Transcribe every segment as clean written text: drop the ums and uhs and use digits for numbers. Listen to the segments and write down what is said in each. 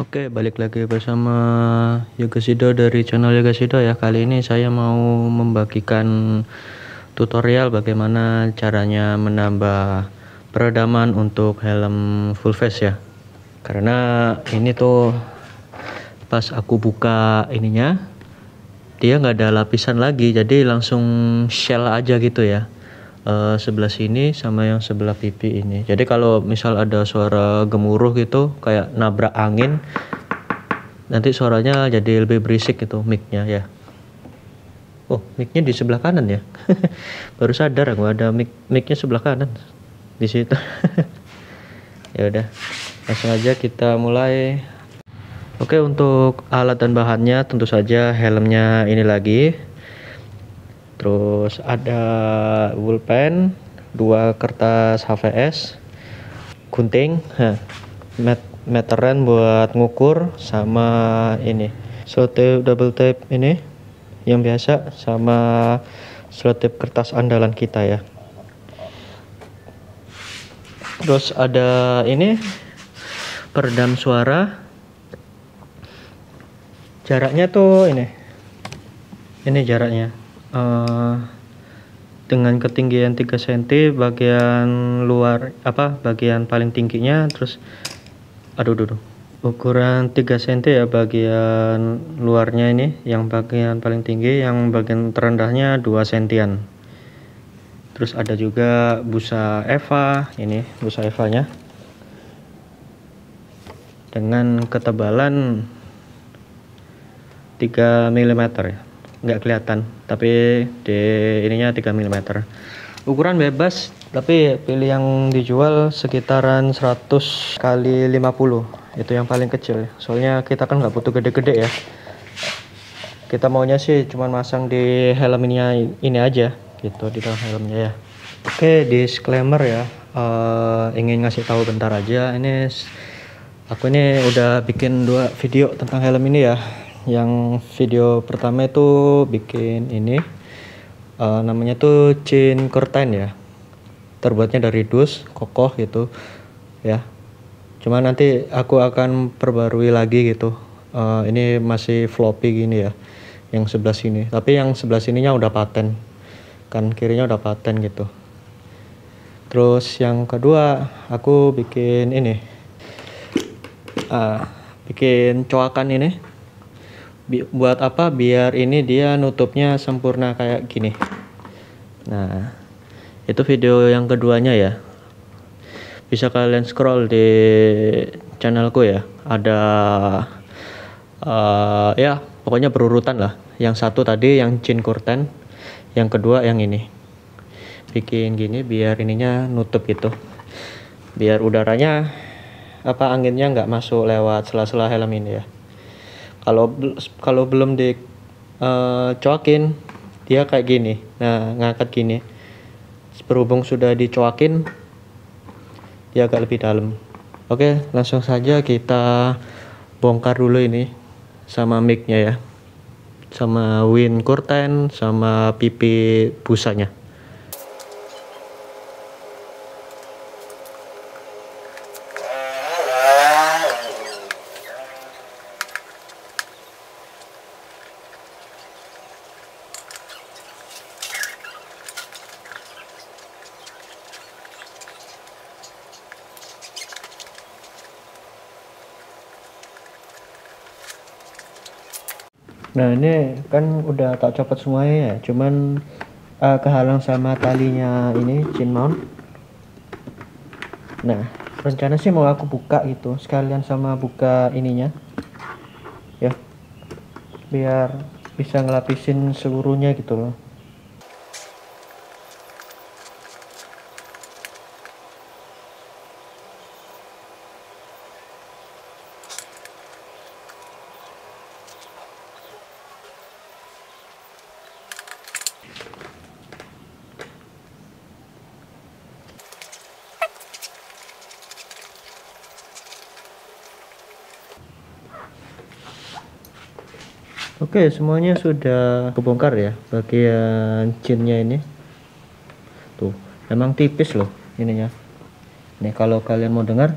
Oke, balik lagi bersama Yogasido dari channel Yogasido ya. Kali ini saya mau membagikan tutorial bagaimana caranya menambah peredaman untuk helm full face ya. Karena ini tuh pas aku buka ininya, dia nggak ada lapisan lagi, jadi langsung shell aja gitu ya. Sebelah sini sama yang sebelah pipi ini. Jadi kalau misal ada suara gemuruh gitu kayak nabrak angin, nanti suaranya jadi lebih berisik gitu micnya ya. Oh, micnya di sebelah kanan ya. Baru sadar aku ada micnya sebelah kanan di situ. Ya udah, langsung aja kita mulai. Oke, untuk alat dan bahannya tentu saja helmnya ini lagi. Terus ada pulpen, 2 kertas HVS, gunting, meteran buat ngukur, sama ini selotip double tape ini yang biasa, sama selotip kertas andalan kita ya. Terus ada ini peredam suara, jaraknya tuh ini jaraknya dengan ketinggian 3 cm bagian luar bagian paling tingginya. Terus ukuran 3 cm ya bagian luarnya ini, yang bagian paling tinggi, yang bagian terendahnya 2 cm. Terus ada juga busa Eva, ini busa Evanya dengan ketebalan 3 mm ya, nggak kelihatan tapi di ininya 3 mm. Ukuran bebas, tapi pilih yang dijual sekitaran 100 kali 50, itu yang paling kecil, soalnya kita kan nggak butuh gede-gede ya. Kita maunya sih cuman masang di helmnya ini aja gitu, di dalam helmnya ya. Oke, disclaimer ya, ingin ngasih tahu bentar aja, aku ini udah bikin 2 video tentang helm ini ya. Yang video pertama itu bikin ini namanya tuh chain curtain ya, terbuatnya dari dus kokoh gitu ya. Cuma nanti aku akan perbarui lagi gitu. Ini masih floppy gini ya yang sebelah sini, tapi yang sebelah sininya udah paten, kan kirinya udah paten gitu. Terus yang kedua aku bikin ini bikin coakan ini. Buat apa? Biar ini dia nutupnya sempurna kayak gini. Nah, itu video yang keduanya ya. Bisa kalian scroll di channelku ya. Ada ya pokoknya berurutan lah. Yang satu tadi yang chain curtain, yang kedua yang ini. Bikin gini biar ininya nutup gitu. Biar udaranya anginnya nggak masuk lewat sela-sela helm ini ya. Kalau belum dicoakin dia kayak gini, nah ngangkat gini. Berhubung sudah dicoakin dia agak lebih dalam. Oke, langsung saja kita bongkar dulu ini sama micnya ya, sama wind curtain, sama pipi busanya. Nah ini kan udah tak copot semuanya ya, cuman kehalang sama talinya ini chain mount. Nah rencana sih mau aku buka gitu sekalian sama buka ininya ya, biar bisa ngelapisin seluruhnya gitu loh. Oke, semuanya sudah kebongkar ya, bagian chainnya ini. Tuh, emang tipis loh ininya. Nih kalau kalian mau dengar,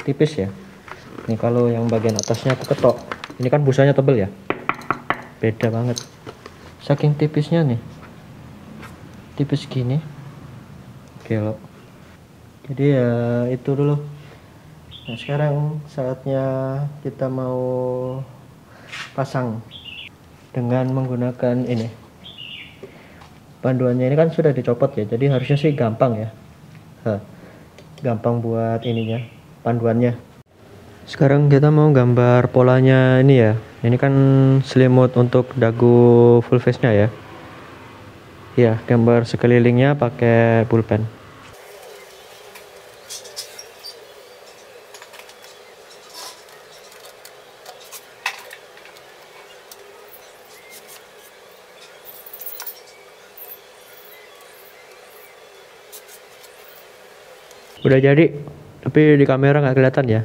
tipis ya. Nih kalau yang bagian atasnya aku ketok, ini kan busanya tebel ya, beda banget saking tipisnya nih, tipis gini. Oke loh, jadi ya itu dulu. Nah sekarang saatnya kita mau pasang dengan menggunakan ini. Panduannya ini kan sudah dicopot ya, jadi harusnya sih gampang ya. Gampang buat ininya, panduannya. Sekarang kita mau gambar polanya ini ya. Ini kan selimut untuk dagu full face nya ya. Ya, gambar sekelilingnya pakai pulpen. Udah jadi, tapi di kamera nggak kelihatan ya.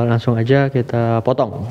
Langsung aja kita potong.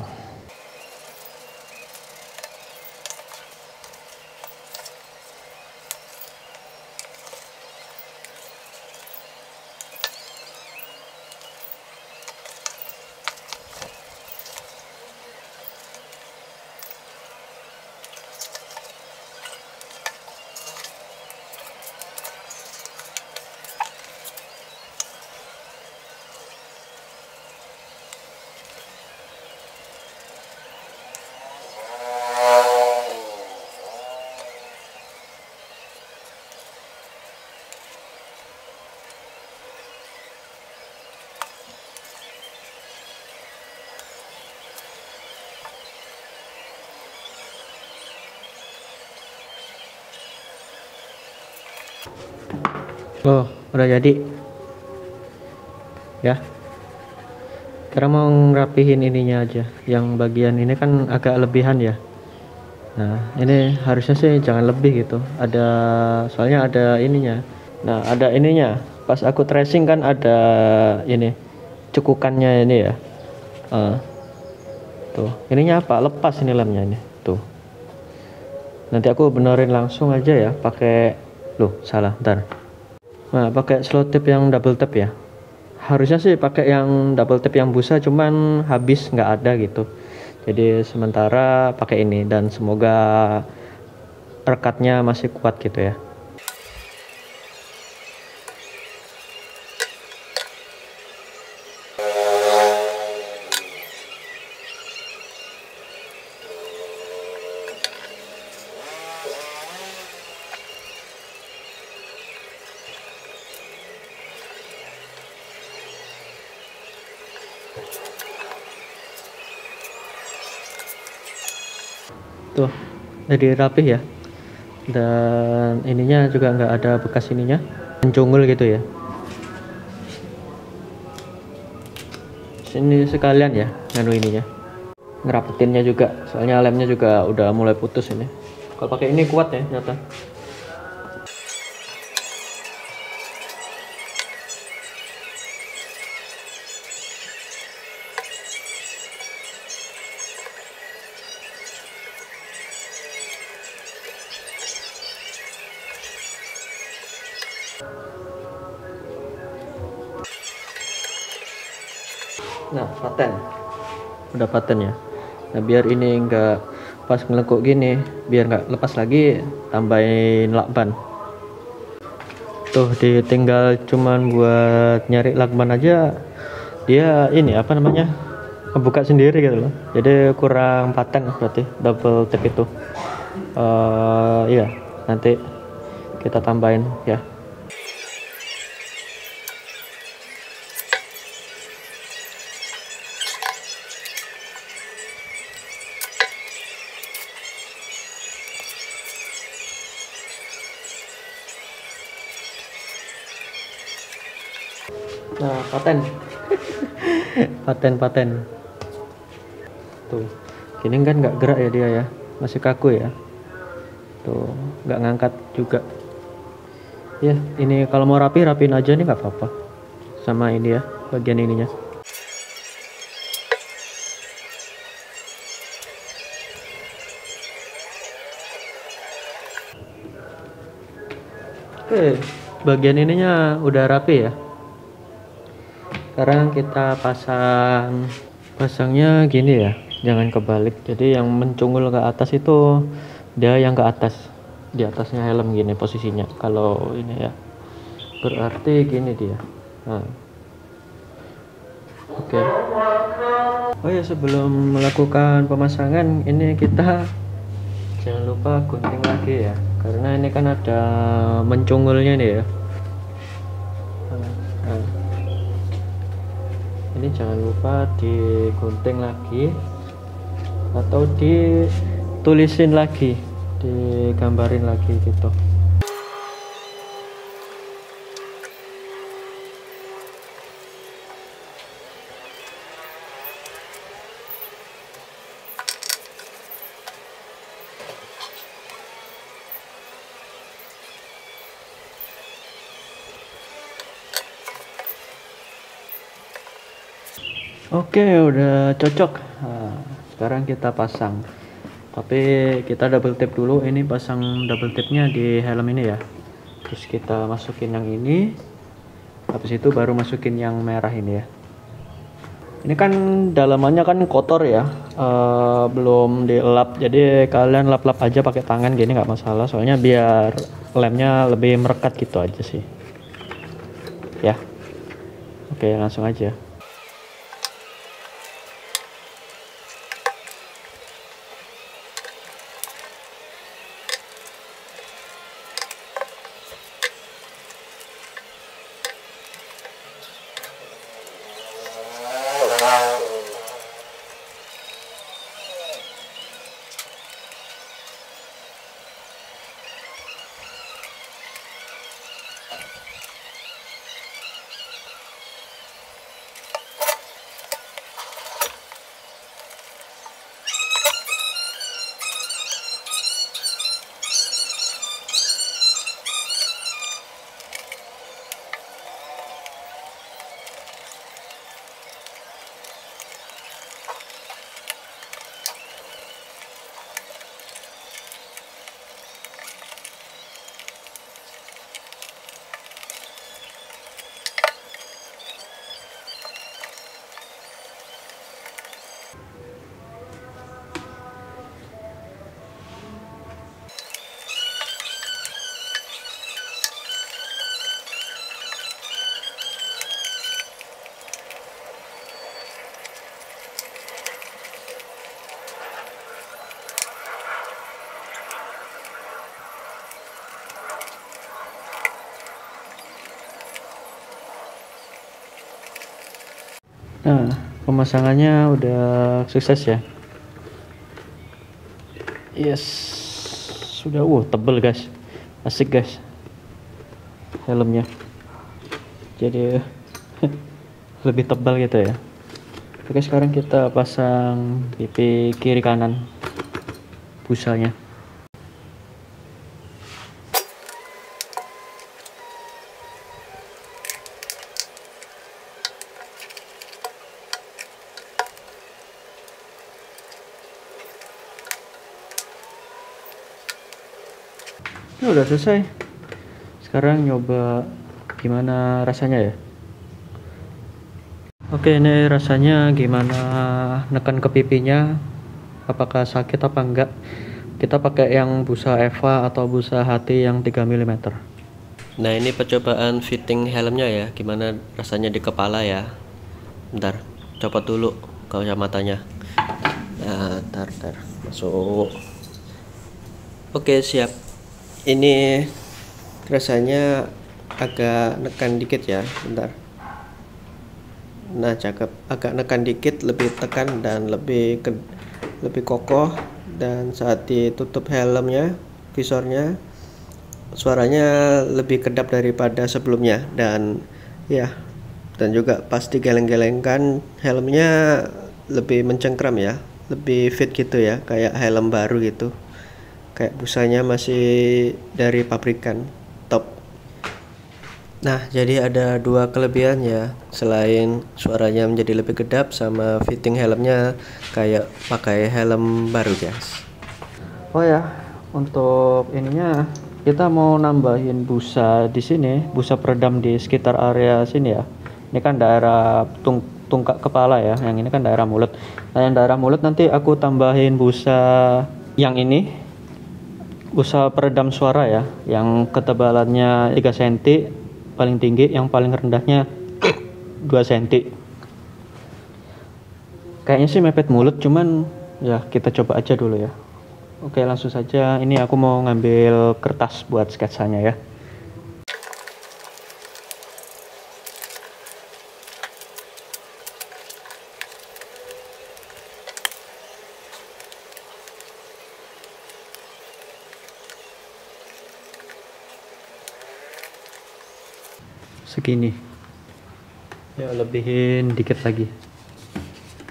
Oh, udah jadi ya. Sekarang mau ngerapihin ininya aja. Yang bagian ini kan agak lebihan ya. Nah, ini harusnya sih jangan lebih gitu. Soalnya ada ininya. Nah, ada ininya. Pas aku tracing kan ada ini cekukannya ini ya. Tuh, ininya apa? Lepas ini lemnya ini. Tuh. Nanti aku benerin langsung aja ya. Pakai, salah, ntar. Nah, pakai slow tip yang double tap ya. Harusnya sih pakai yang double tap yang busa, cuman habis nggak ada gitu. Jadi sementara pakai ini dan semoga rekatnya masih kuat gitu ya. Tuh, jadi rapih ya. Dan ininya juga nggak ada bekas ininya, mencungul gitu ya. Sini sekalian ya, nganu ininya, ngerapetinnya juga. Soalnya lemnya juga udah mulai putus ini. Kalau pakai ini kuat ya, nyata. Nah, udah paten ya. Nah, biar ini enggak pas ngelekuk gini, biar nggak lepas lagi, tambahin lakban. Tuh, ditinggal cuman buat nyari lakban aja, dia ini apa namanya, ngebuka sendiri gitu loh. Jadi kurang paten berarti double tap itu. Iya, nanti kita tambahin ya. Nah, paten. paten tuh, gini kan nggak gerak ya dia ya, masih kaku ya. Tuh, nggak ngangkat juga ya. Ini kalau mau rapiin aja nih, nggak apa-apa sama ini ya, bagian ininya. Oke, bagian ininya udah rapi ya. Sekarang kita pasangnya gini ya, jangan kebalik. Jadi yang mencungul ke atas itu dia yang ke atas, di atasnya helm gini posisinya. Kalau ini ya, berarti gini dia. Nah, oke. Oh ya, sebelum melakukan pemasangan ini kita jangan lupa gunting lagi ya, karena ini kan ada mencungulnya nih ya. Nah, ini jangan lupa digunting lagi atau ditulisin lagi, digambarin lagi gitu. Oke, udah cocok. Nah, sekarang kita pasang. Tapi kita double tap dulu. Ini pasang double tapnya di helm ini ya. Terus kita masukin yang ini. Habis itu baru masukin yang merah ini ya. Ini kan dalamannya kan kotor ya, belum dilap. Jadi kalian lap-lap aja pakai tangan gini nggak masalah. Soalnya biar lemnya lebih merekat gitu aja sih. Ya. Oke, langsung aja. Nah, pemasangannya udah sukses ya. Yes, sudah. Tebel guys, asik guys helmnya. Jadi lebih tebal gitu ya. Oke, sekarang kita pasang pipi kiri kanan busanya. Ini udah selesai. Sekarang nyoba gimana rasanya ya. Oke, ini rasanya gimana nekan ke pipinya, apakah sakit apa enggak. Kita pakai yang busa Eva atau busa HT yang 3 mm. Nah, ini percobaan fitting helmnya ya, gimana rasanya di kepala ya. Bentar, copot dulu kacamatanya. Nah, ntar masuk. Oke, siap. Ini rasanya agak nekan dikit ya, bentar. Nah, cakep. Agak nekan dikit, lebih tekan dan lebih kokoh. Dan saat ditutup helmnya, visornya, suaranya lebih kedap daripada sebelumnya. Dan ya, dan juga pas digeleng-gelengkan helmnya lebih mencengkram ya, lebih fit gitu ya, kayak helm baru gitu. Kayak busanya masih dari pabrikan, top. Nah, jadi ada dua kelebihan ya, selain suaranya menjadi lebih kedap sama fitting helmnya kayak pakai helm baru guys. Oh ya, untuk ininya kita mau nambahin busa di sini, busa peredam di sekitar area sini ya. Ini kan daerah tungkak kepala ya, yang ini kan daerah mulut. Nah, yang daerah mulut nanti aku tambahin busa yang ini, busa peredam suara ya, yang ketebalannya 3 cm paling tinggi, yang paling rendahnya 2 cm. Kayaknya sih mepet mulut, cuman ya kita coba aja dulu ya. Oke, langsung saja. Ini aku mau ngambil kertas buat sketsanya ya. Segini ya, lebihin dikit lagi,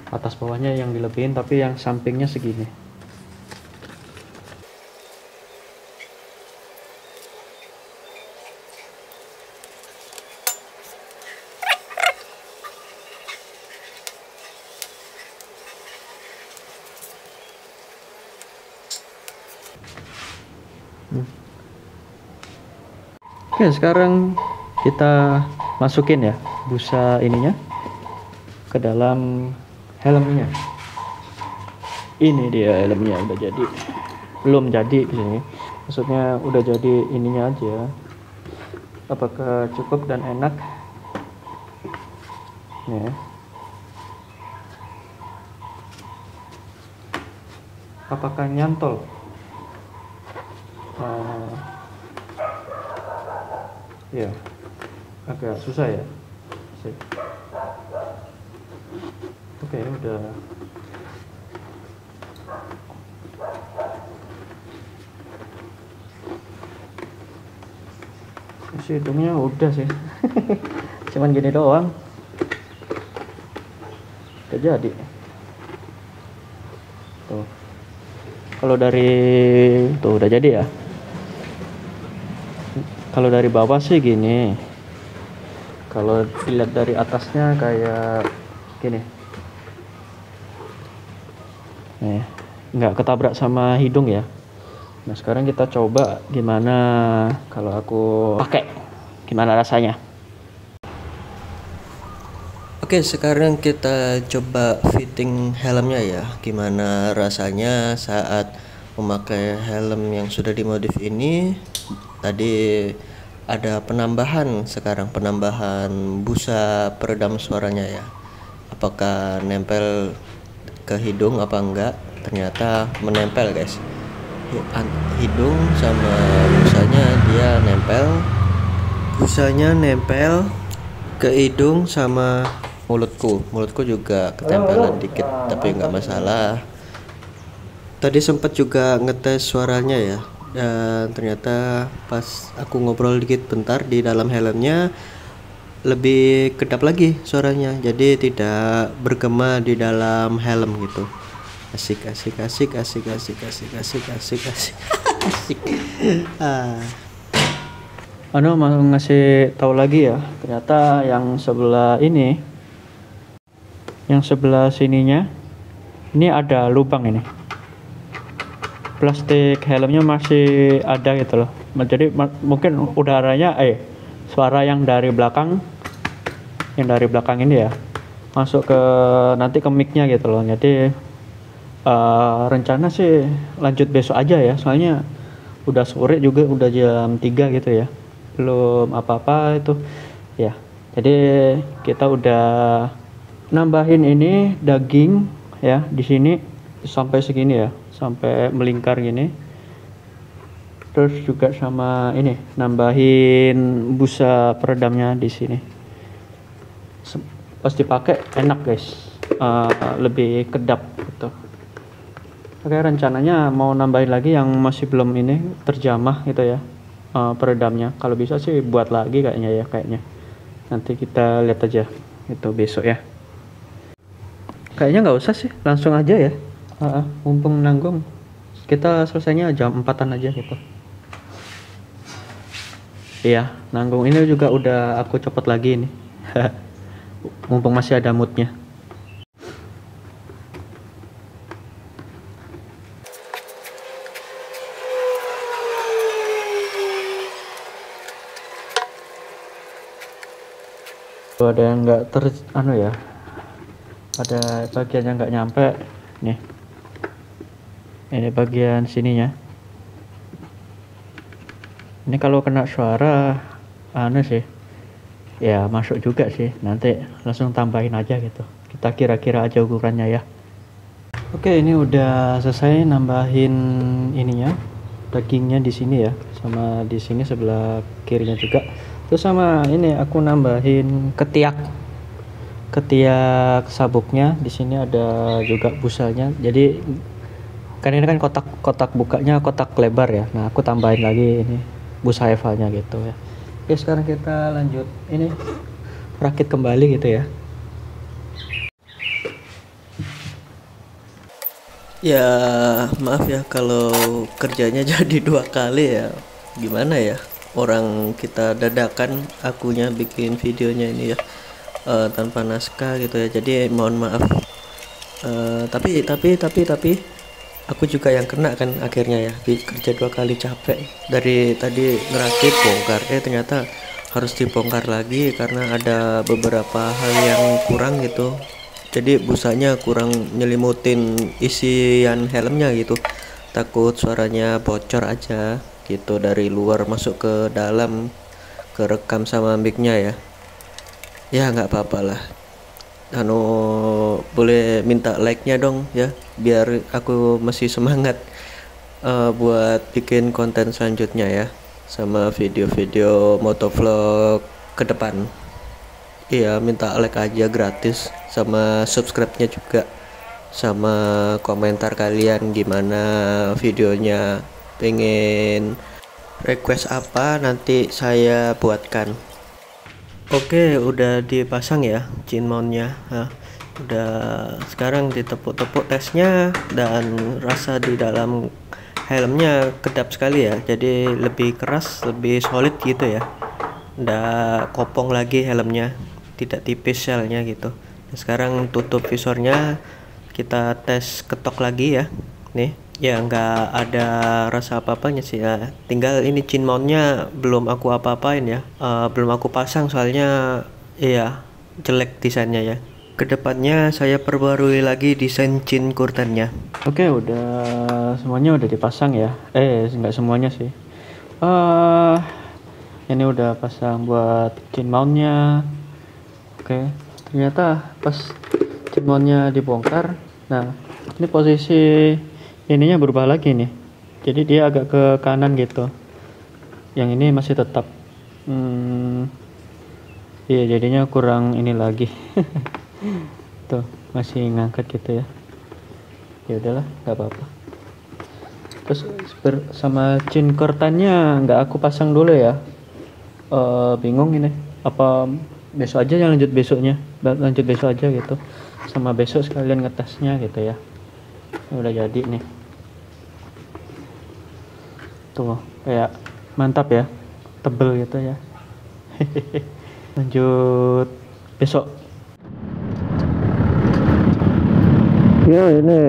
atas bawahnya yang dilebihin tapi yang sampingnya segini. Oke, sekarang kita masukin ya busa ininya ke dalam helmnya. Ini dia helmnya, udah jadi. Belum jadi ini. Maksudnya udah jadi ininya aja. Apakah cukup dan enak? Ya. Apakah nyantol? Ya, agak susah ya. Oke, udah. Isi hidungnya udah sih. Cuman gini doang. Udah jadi. Tuh. Kalau dari tuh udah jadi ya. Kalau dari bawah sih gini. Kalau dilihat dari atasnya kayak gini. Nih, nggak ketabrak sama hidung ya. Nah, sekarang kita coba gimana kalau aku pakai. Gimana rasanya? Oke, sekarang kita coba fitting helmnya ya. Gimana rasanya saat memakai helm yang sudah dimodif ini. Tadi ada penambahan, sekarang penambahan busa peredam suaranya ya. Apakah nempel ke hidung apa enggak? Ternyata menempel guys. Hidung sama busanya dia nempel. Busanya nempel ke hidung sama mulutku juga ketempelan dikit, tapi nggak masalah. Tadi sempat juga ngetes suaranya ya, dan ternyata pas aku ngobrol dikit bentar di dalam helmnya lebih kedap lagi suaranya, jadi tidak bergema di dalam helm gitu. Asik. Mau ngasih tahu lagi ya, ternyata yang sebelah ini, yang sebelah sininya ini ada lubang ini. Plastik helmnya masih ada gitu loh. Jadi mungkin udaranya suara yang dari belakang ini ya masuk ke nanti ke mic-nya gitu loh. Jadi rencana sih lanjut besok aja ya, soalnya udah sore juga, udah jam 3 gitu ya, belum apa-apa itu ya. Jadi kita udah nambahin ini daging ya di sini sampai segini ya, sampai melingkar gini. Terus juga sama ini nambahin busa peredamnya di sini. Pas dipakai enak guys, lebih kedap gitu. Oke, rencananya mau nambahin lagi yang masih belum ini terjamah gitu ya, peredamnya. Kalau bisa sih buat lagi kayaknya. Nanti kita lihat aja itu besok ya. Kayaknya nggak usah sih, langsung aja ya. Mumpung nanggung, kita selesainya jam 4-an aja gitu. Iya, nanggung ini juga udah aku copot lagi ini. Mumpung masih ada moodnya. Ada yang nggak ya, ada bagian yang nggak nyampe nih, ini bagian sininya. Ini kalau kena suara sih ya, masuk juga sih, nanti langsung tambahin aja gitu, kita kira-kira aja ukurannya ya. Oke, ini udah selesai nambahin ininya, dagingnya di sini ya, sama di sini sebelah kirinya juga. Terus sama ini aku nambahin ketiak sabuknya. Di sini ada juga busanya. Jadi kan ini kan kotak bukanya kotak lebar ya. Nah, aku tambahin lagi ini busa Eva-nya gitu ya. Oke, sekarang kita lanjut ini rakit kembali gitu ya. Ya maaf ya kalau kerjanya jadi 2 kali ya, gimana ya, orang kita dadakan akunya bikin videonya ini ya, tanpa naskah gitu ya, jadi mohon maaf. Tapi aku juga yang kena kan akhirnya ya, kerja 2 kali, capek dari tadi ngerakit bongkar, ternyata harus dibongkar lagi karena ada beberapa hal yang kurang gitu. Jadi busanya kurang nyelimutin isian helmnya gitu, takut suaranya bocor aja gitu dari luar masuk ke dalam, kerekam sama micnya ya. Ya nggak apa-apa lah, boleh minta like-nya dong ya, biar aku masih semangat buat bikin konten selanjutnya ya, sama video-video motovlog ke depan. Iya, minta like aja gratis, sama subscribe-nya juga, sama komentar kalian gimana videonya, pengen request apa nanti saya buatkan. Oke, udah dipasang ya chin mount-nya. Nah, udah, sekarang ditepuk-tepuk tesnya, dan rasa di dalam helmnya kedap sekali ya, jadi lebih keras, lebih solid gitu ya, nggak kopong lagi helmnya, tidak tipis selnya gitu. Nah, sekarang tutup visornya, kita tes ketok lagi ya. Nih ya, nggak ada rasa apa-apanya sih ya, tinggal ini chin mount-nya belum aku apa-apain ya, belum aku pasang soalnya iya jelek desainnya ya. Kedepannya saya perbarui lagi desain chin kurtannya. Oke, udah semuanya udah dipasang ya, nggak semuanya sih. Ini udah pasang buat chin mount-nya. Oke, ternyata pas chin mount-nya dibongkar, nah ini posisi ininya berubah lagi nih, jadi dia agak ke kanan gitu, yang ini masih tetap. Iya, jadinya kurang ini lagi. Tuh masih ngangkat gitu ya, ya udahlah nggak apa-apa. Terus sama chin kurtannya nggak aku pasang dulu ya, bingung ini apa besok aja, yang lanjut besok aja gitu, sama besok sekalian ngetesnya gitu ya. Ini udah jadi nih, tuh kayak mantap ya, tebel gitu ya. Lanjut besok ya. Ini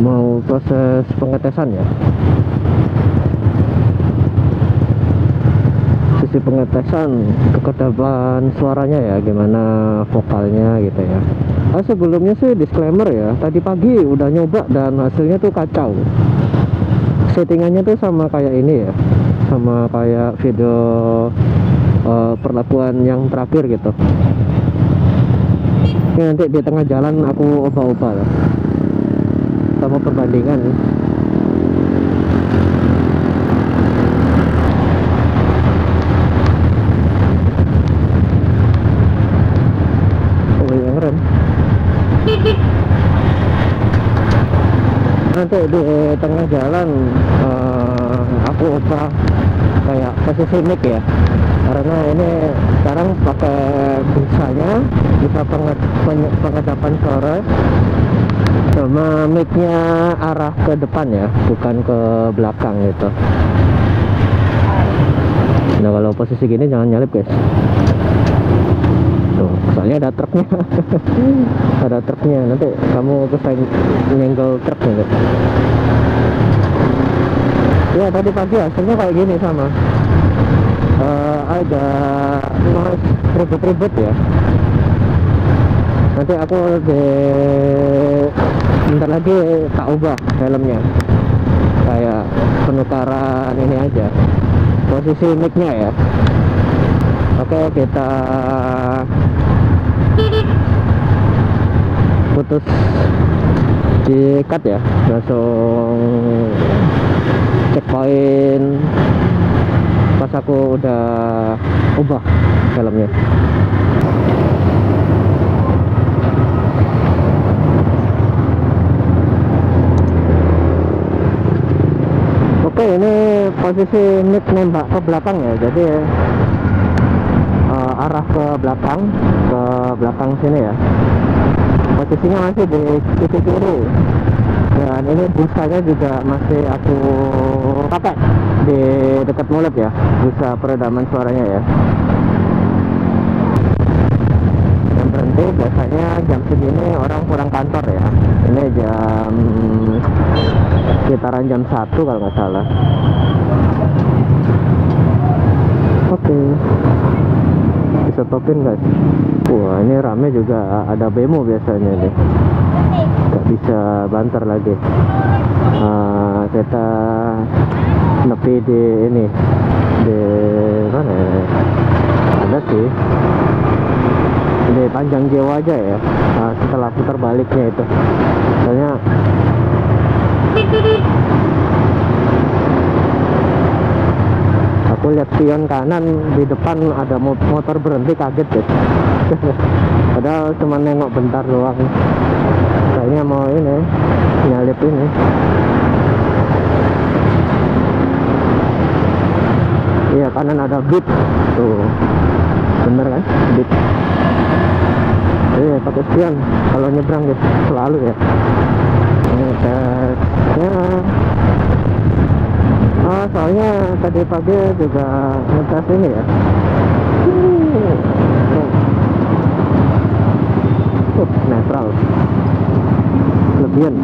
mau proses pengetesan ya, sisi pengetesan kekedapan suaranya ya, gimana vokalnya gitu ya. Sebelumnya sih disclaimer ya, tadi pagi udah nyoba dan hasilnya tuh kacau. Settingannya tuh sama kayak ini ya, sama kayak video perlakuan yang terakhir gitu. Ini nanti di tengah jalan aku ubah-ubah lah, sama perbandingan. Oh yang keren. Nanti di tengah jalan aku ubah kayak posisi mic ya, karena ini sekarang pakai busanya, bisa pengedapan suara, sama mic-nya arah ke depan ya, bukan ke belakang gitu. Nah kalau posisi gini jangan nyalip guys, tuh soalnya ada truknya. Ada truknya, nanti kamu nyenggol truk gitu. Ya tadi pagi hasilnya kayak gini sama. ada noise ribet-ribet ya. Nanti aku bentar lagi tak ubah helmnya, kayak penukaran ini aja posisi mic-nya ya. Oke, kita putus di cut ya, langsung checkpoint pas aku udah ubah helmnya. Oke, ini posisi mic nembak ke belakang ya, jadi arah ke belakang sini ya. Posisinya masih di sisi kiri, dan ini busanya juga masih aku pakai di dekat mulut ya, busa peredaman suaranya ya. Dan berhenti biasanya jam segini orang pulang kantor ya. Ini jam sekitaran jam 1 kalau nggak salah. Oke, bisa stopin guys. Wah, ini rame juga, ada bemo biasanya nih, nggak bisa banter lagi. Kita nepi di ini, di mana ya? Ada sih, di Panjang Jawa aja ya. Setelah putar baliknya itu, soalnya aku lihat spion kanan di depan ada motor berhenti, kaget deh. Padahal cuma nengok bentar doang, kayaknya mau ini nyalip ini. Iya, kanan ada beat tuh, bener kan, beat. Iya, pakai spion kalau nyebrang gitu selalu ya. Ini tesnya. Soalnya tadi pagi juga ngetes ini ya. Netral lebihan.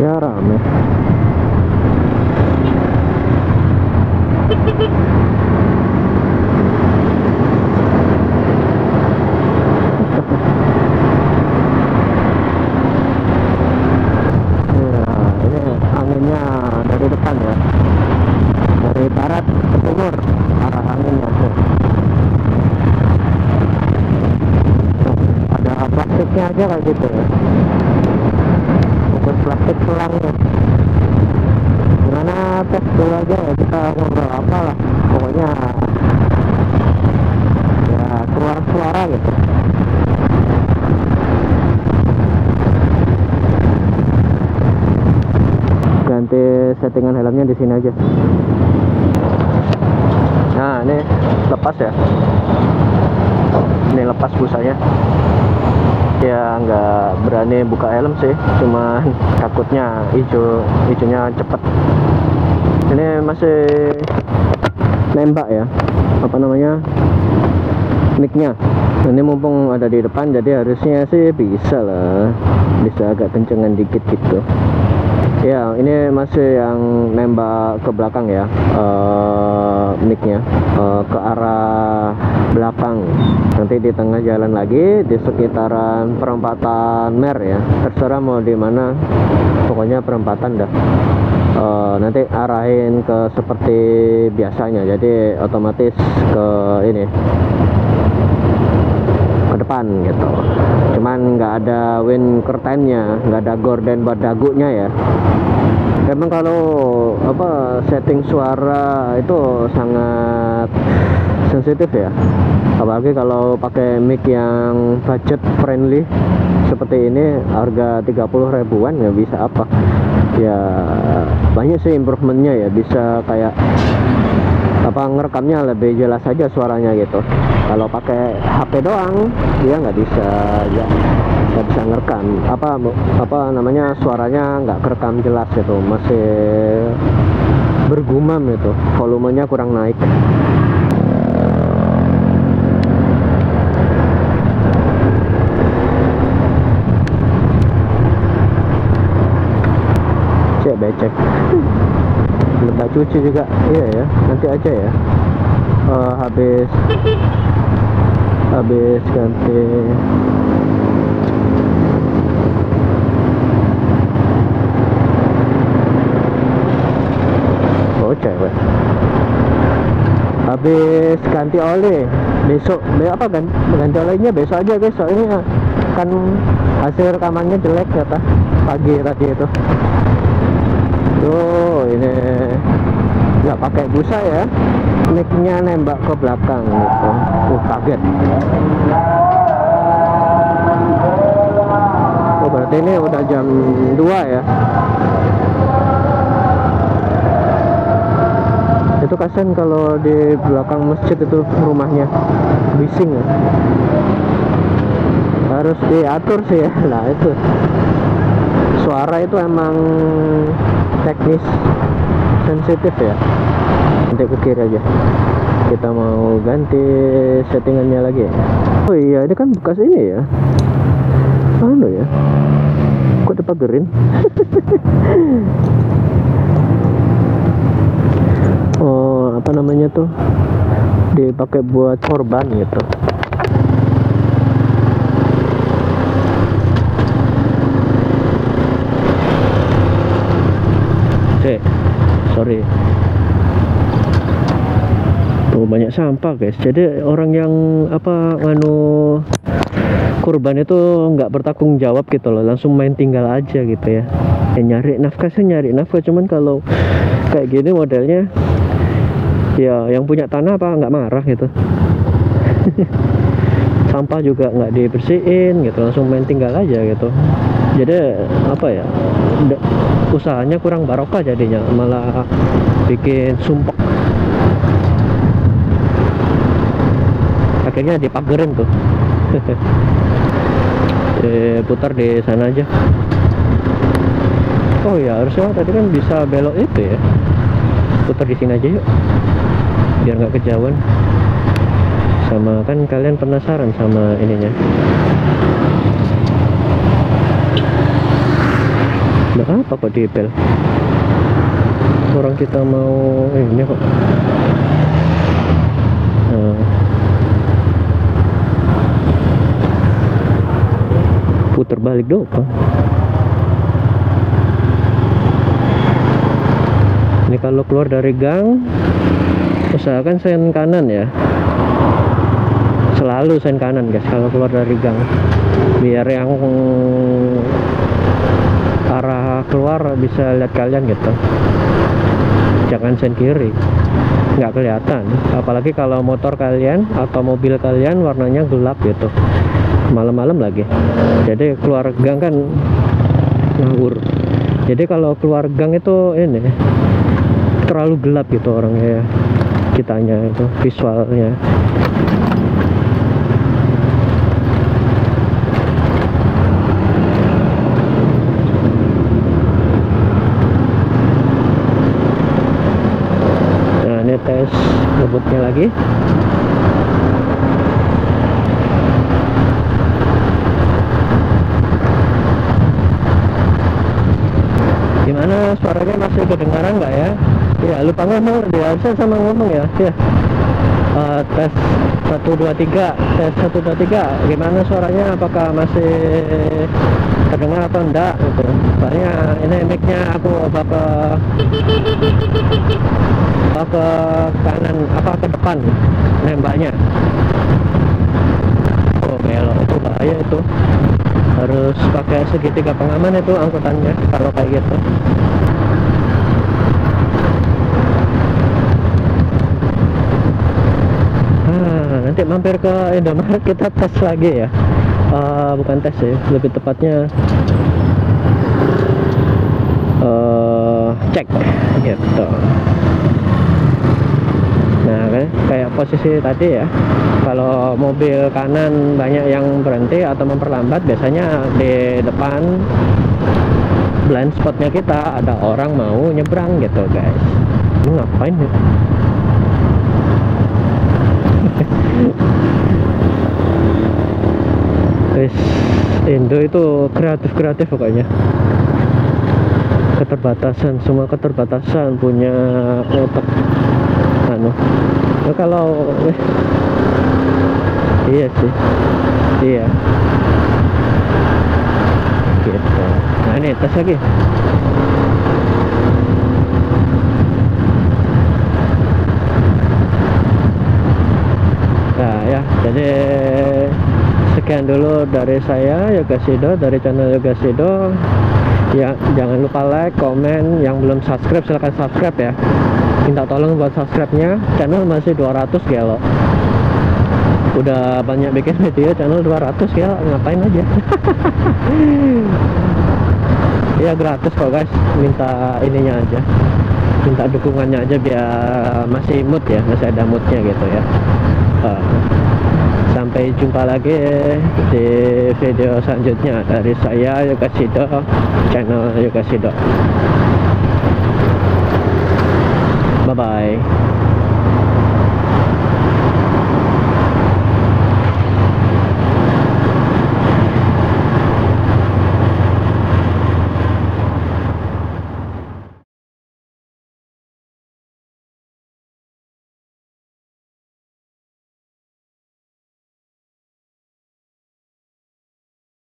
Ya rame. Dari depan ya, dari barat ke timur arah anginnya tuh. Ada plastiknya aja kayak gitu ya, bungkus plastik selangnya. Gimana, tes dulu aja ya, kita ngobrol apa lah pokoknya ya, keluar suara gitu. Ganti settingan helmnya di sini aja. Nah, ini lepas ya. Ini lepas busanya. Ya nggak berani buka helm sih, cuman takutnya hijaunya cepet. Ini masih nembak ya, apa namanya, mic-nya. Ini mumpung ada di depan, jadi harusnya sih bisa lah, bisa agak kencengan dikit gitu. Ya, ini masih yang nembak ke belakang ya, mic-nya ke arah belakang. Nanti di tengah jalan lagi, di sekitaran perempatan Mer ya, terserah mau di mana, pokoknya perempatan dah. Nanti arahin ke seperti biasanya, jadi otomatis ke ini, ke depan gitu. Cuman nggak ada wind curtain-nya, nggak ada gorden buat dagunya ya. Emang kalau apa, setting suara itu sangat sensitif ya, apalagi kalau pakai mic yang budget friendly seperti ini, harga 30 ribuan ya, bisa apa ya, banyak sih improvementnya ya, bisa kayak apa, ngerekamnya lebih jelas aja suaranya gitu. Kalau pakai HP doang dia nggak bisa ya, nggak bisa ngerekam apa namanya, suaranya nggak kerekam jelas gitu, masih bergumam itu, volumenya kurang naik. cek. Belum tak cuci juga. Iya ya, nanti aja ya. Habis ganti. Oh cewek. Habis ganti oli besok ganti olinya besok aja. Besok ini kan hasil rekamannya jelek kata pagi tadi itu. Tuh ini nggak pakai busa ya, mic-nya nembak ke belakang gitu. Kaget. Oh berarti ini udah jam 2 ya. Itu kasian kalau di belakang masjid itu rumahnya bising ya. Harus diatur sih ya. Nah itu suara itu emang teknis sensitif ya. Nanti ke kiri aja, kita mau ganti settingannya lagi. Oh iya, ini kan bekas ini ya, anu ya, kok dipagerin. Oh apa namanya tuh, dipakai buat korban gitu. Sorry. Tuh banyak sampah guys. Jadi orang yang kurban itu nggak bertanggung jawab gitu loh, langsung main tinggal aja gitu ya. Nyari nafkah, cuman kalau kayak gini modelnya ya yang punya tanah apa nggak marah gitu. Sampah juga nggak dibersihin gitu, langsung main tinggal aja gitu. Jadi apa ya, usahanya kurang barokah jadinya, malah bikin sumpek. Akhirnya dipagerin tuh. Putar di sana aja. Oh ya, harusnya tadi kan bisa belok itu ya. Putar di sini aja yuk, biar nggak kejauhan. Sama kan kalian penasaran sama ininya. Nah, apa kok di bel? Orang kita mau ini kok. Nah. Putar balik dong. Ini kalau keluar dari gang, usahakan sen kanan ya. Selalu sen kanan guys kalau keluar dari gang, biar yang arah keluar bisa lihat kalian gitu. Jangan sen kiri, nggak kelihatan. Apalagi kalau motor kalian atau mobil kalian warnanya gelap gitu, malam-malam lagi. Jadi keluar gang kan ngawur. Jadi kalau keluar gang itu ini terlalu gelap gitu orangnya ya, kitanya itu visualnya. Nah ini tes ngebutnya lagi. Gimana suaranya, masih kedengaran nggak ya? Ya lupa ngomong, dia harusnya sama ngomong ya. Ya. Tes 1 2 3, tes 1 2 3. Gimana suaranya? Apakah masih terdengar atau enggak gitu. Soalnya ini mic-nya aku ke kanan, ke depan nembaknya. Oh belok, itu bahaya itu. Harus pakai segitiga pengaman itu angkutannya kalau kayak gitu. Nanti mampir ke Indomaret kita tes lagi ya. Bukan tes ya, lebih tepatnya cek gitu. Nah kayak posisi tadi ya, kalau mobil kanan banyak yang berhenti atau memperlambat, biasanya di depan blind spotnya kita ada orang mau nyebrang gitu guys. Ini ngapain ya? Indo itu kreatif pokoknya. semua keterbatasan punya otak nah, kalau iya sih, iya gitu. Nah ini tes lagi. Nah ya, jadi sekian dulu dari saya Yoga Sido, dari channel Yoga Sido ya. Jangan lupa like, komen. Yang belum subscribe silahkan subscribe ya, minta tolong buat subscribe nya. Channel masih 200 ya loh, udah banyak bikin video, channel 200 ya, ngapain aja. Ya gratis kok guys, minta ininya aja, minta dukungannya aja biar masih mood ya, masih ada moodnya gitu ya. Sampai jumpa lagi di video selanjutnya dari saya Yoga Sido, channel Yoga Sido. Bye bye.